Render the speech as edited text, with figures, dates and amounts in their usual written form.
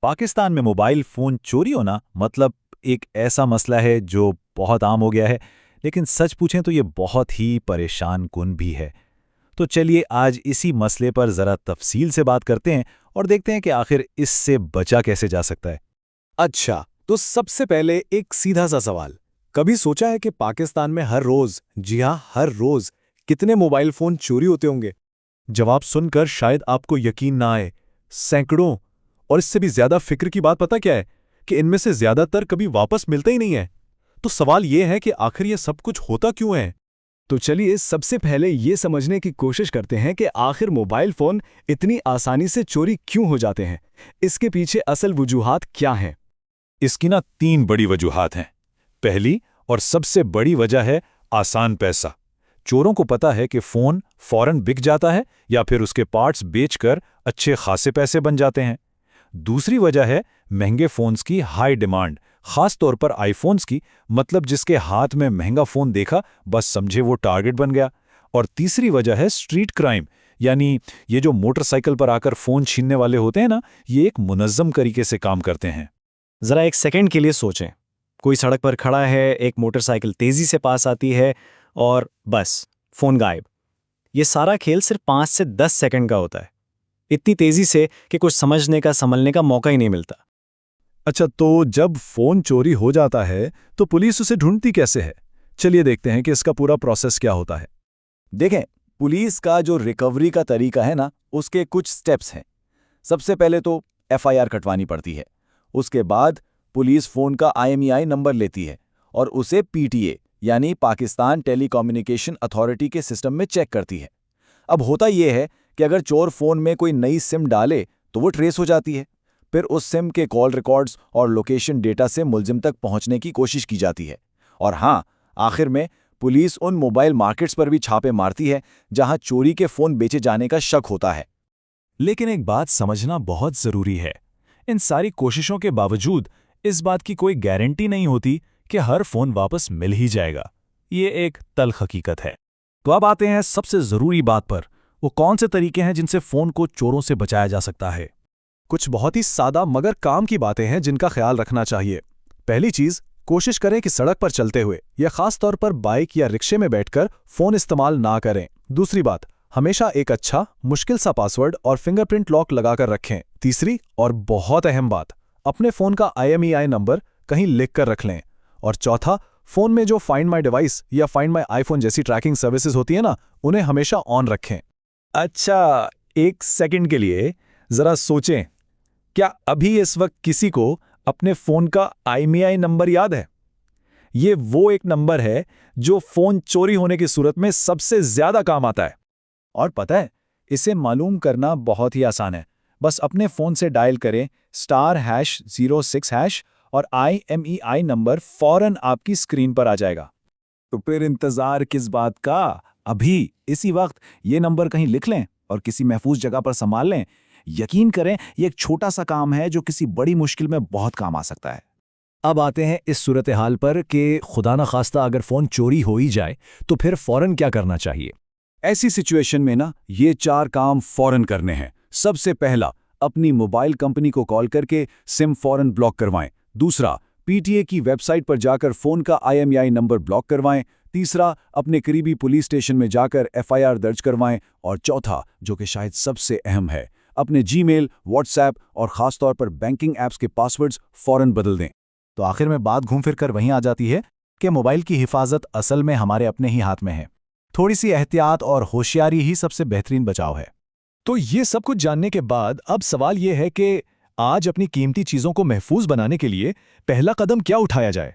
पाकिस्तान में mobile phone चोरी होना मतलब एक ऐसा मसला है जो बहुत आम हो गया है, लेकिन सच पूछें तो ये बहुत ही परेशान कुन भी है। तो चलिए आज इसी मसले पर ज़रा तफसील से बात करते हैं और देखते हैं कि आखिर इससे बचा कैसे जा सकता है। अच्छा, तो सबसे पहले एक सीधा सा सवाल। कभी सोचा है कि पाकिस्तान में हर रोज, जी हाँ हर रोज, कितने मोबाइल फोन चोरी होते होंगे? जवाब सुनकर शायद आपको यकीन ना आए। सैकड़ों। और इससे भी ज्यादा फिक्र की बात पता क्या है? कि इनमें से ज्यादातर कभी वापस मिलते ही नहीं है। तो सवाल ये है कि आखिर ये सब कुछ होता क्यों है? तो चलिए सबसे पहले ये समझने की कोशिश करते हैं कि आखिर मोबाइल फोन इतनी आसानी से चोरी क्यों हो जाते हैं। इसके पीछे असल वजूहात क्या हैं? इसकी ना 3 बड़ी वजूहात हैं। पहली और सबसे बड़ी वजह है आसान पैसा। चोरों को पता है कि फ़ोन फ़ौरन बिक जाता है या फिर उसके पार्ट्स बेचकर अच्छे खासे पैसे बन जाते हैं। दूसरी वजह है महंगे फ़ोन्स की हाई डिमांड, ख़ास तौर पर आईफ़ोन्स की, मतलब जिसके हाथ में महंगा फ़ोन देखा बस समझे वो टारगेट बन गया। और तीसरी वजह है स्ट्रीट क्राइम, यानी ये जो मोटरसाइकिल पर आकर फ़ोन छीनने वाले होते हैं ना, ये एक मुनज़्ज़म तरीके से काम करते हैं। ज़रा एक सेकंड के लिए सोचें। कोई सड़क पर खड़ा है, एक मोटरसाइकिल तेज़ी से पास आती है और बस फ़ोन गायब। ये सारा खेल सिर्फ 5 से 10 सेकंड का होता है। इतनी तेज़ी से कि कुछ समझने का, संभलने का मौका ही नहीं मिलता। अच्छा, तो जब फोन चोरी हो जाता है तो पुलिस उसे ढूंढती कैसे है? चलिए देखते हैं कि इसका पूरा प्रोसेस क्या होता है। देखें, पुलिस का जो रिकवरी का तरीका है ना, उसके कुछ स्टेप्स हैं। सबसे पहले तो एफआईआर कटवानी पड़ती है। उसके बाद पुलिस फ़ोन का आईएमईआई नंबर लेती है और उसे पीटीए यानी पाकिस्तान टेलीकम्युनिकेशन अथॉरिटी के सिस्टम में चेक करती है। अब होता यह है कि अगर चोर फ़ोन में कोई नई सिम डाले तो वो ट्रेस हो जाती है। फिर उस सिम के कॉल रिकॉर्ड्स और लोकेशन डेटा से मुलजिम तक पहुंचने की कोशिश की जाती है। और हाँ, आखिर में पुलिस उन मोबाइल मार्केट्स पर भी छापे मारती है जहां चोरी के फ़ोन बेचे जाने का शक होता है। लेकिन एक बात समझना बहुत ज़रूरी है। इन सारी कोशिशों के बावजूद इस बात की कोई गारंटी नहीं होती कि हर फ़ोन वापस मिल ही जाएगा। ये एक तल्ख़ हकीकत है। तो अब आते हैं सबसे ज़रूरी बात पर। वो कौन से तरीके हैं जिनसे फ़ोन को चोरों से बचाया जा सकता है? कुछ बहुत ही सादा मगर काम की बातें हैं जिनका ख्याल रखना चाहिए। पहली चीज़, कोशिश करें कि सड़क पर चलते हुए या ख़ास तौर पर बाइक या रिक्शे में बैठकर फ़ोन इस्तेमाल ना करें। दूसरी बात, हमेशा एक अच्छा, मुश्किल सा पासवर्ड और फिंगरप्रिंट लॉक लगाकर रखें। तीसरी और बहुत अहम बात, अपने फ़ोन का आईएमईआई नंबर कहीं लिख कर रख लें। और चौथा, फ़ोन में जो फाइंड माई डिवाइस या फाइंड माई आईफोन जैसी ट्रैकिंग सर्विसेज होती है ना, उन्हें हमेशा ऑन रखें। अच्छा, एक सेकंड के लिए ज़रा सोचें, क्या अभी इस वक्त किसी को अपने फ़ोन का आईएमईआई नंबर याद है? ये वो एक नंबर है जो फ़ोन चोरी होने की सूरत में सबसे ज़्यादा काम आता है। और पता है, इसे मालूम करना बहुत ही आसान है। बस अपने फ़ोन से डायल करें *#06# और आईएमईआई नंबर फ़ौरन आपकी स्क्रीन पर आ जाएगा। तो फिर इंतज़ार किस बात का? अभी इसी वक्त ये नंबर कहीं लिख लें और किसी महफूज जगह पर संभाल लें। यकीन करें, ये एक छोटा सा काम है जो किसी बड़ी मुश्किल में बहुत काम आ सकता है। अब आते हैं इस सूरत हाल पर कि खुदा न खास्ता अगर फ़ोन चोरी हो ही जाए तो फिर फ़ौरन क्या करना चाहिए? ऐसी सिचुएशन में ना, ये 4 काम फ़ौरन करने हैं। सबसे पहला, अपनी मोबाइल कंपनी को कॉल करके सिम फ़ौरन ब्लॉक करवाएं। दूसरा, पीटीए की वेबसाइट पर जाकर फ़ोन का आईएमईआई नंबर ब्लॉक करवाएं। तीसरा, अपने करीबी पुलिस स्टेशन में जाकर एफआईआर दर्ज करवाएं। और चौथा, जो कि शायद सबसे अहम है, अपने जीमेल, व्हाट्सएप और ख़ास तौर पर बैंकिंग ऐप्स के पासवर्ड्स फ़ौरन बदल दें। तो आखिर में बात घूम फिर कर वहीं आ जाती है कि मोबाइल की हिफाजत असल में हमारे अपने ही हाथ में है। थोड़ी सी एहतियात और होशियारी ही सबसे बेहतरीन बचाव है। तो ये सब कुछ जानने के बाद अब सवाल ये है कि आज अपनी कीमती चीज़ों को महफूज बनाने के लिए पहला कदम क्या उठाया जाए?